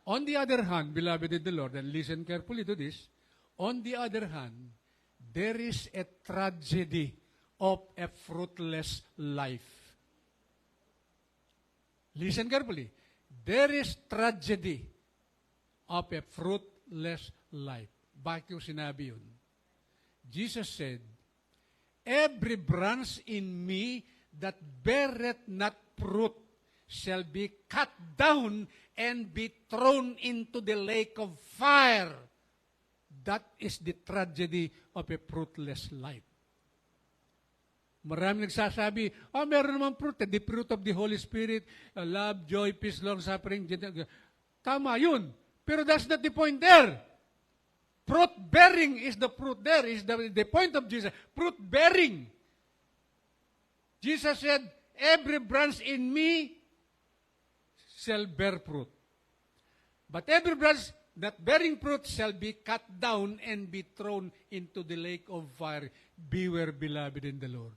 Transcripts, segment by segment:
On the other hand, beloved in the Lord, and listen carefully to this, on the other hand, there is a tragedy of a fruitless life. Listen carefully. There is tragedy of a fruitless life. Bakit yung sinabi yun? Jesus said, every branch in me that beareth not fruit shall be cut down and be thrown into the lake of fire. That is the tragedy of a fruitless life. Marami nagsasabi, meron naman fruit, the fruit of the Holy Spirit, love, joy, peace, long-suffering. Tama yun. Pero that's not the point there. Fruit-bearing is the fruit there, is the point of Jesus. Fruit-bearing. Jesus said, every branch in me shall bear fruit. But every branch not bearing fruit shall be cut down and be thrown into the lake of fire. Beware, beloved in the Lord.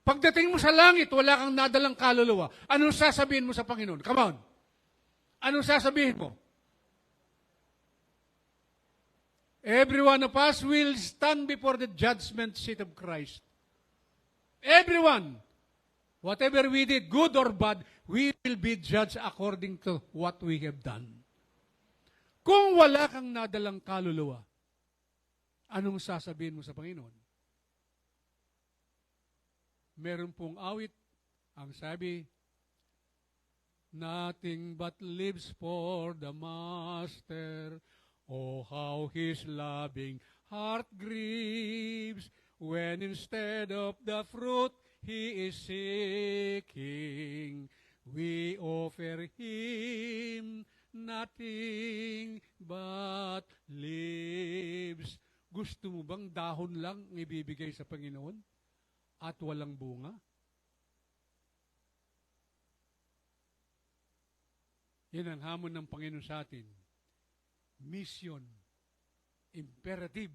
Pagdating mo sa langit, wala kang nadalang kaluluwa. Anong sasabihin mo sa Panginoon? Come on. Anong sasabihin mo? Every one of us will stand before the judgment seat of Christ. Everyone. Whatever we did, good or bad, we will be judged according to what we have done. Kung wala kang nadalang kaluluwa, anong sasabihin mo sa Panginoon? Meron pong awit, ang sabi, nothing but lives for the Master. Oh, how His loving heart grieves when instead of the fruit He is seeking, we offer Him nothing but leaves. Gusto mo bang dahon lang ang ibibigay sa Panginoon at walang bunga? Yan ang hamon ng Panginoon sa atin. Mission, imperative,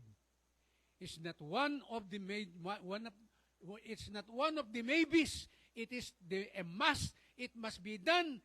is not one of the it's not one of the maybes. It is a must. It must be done.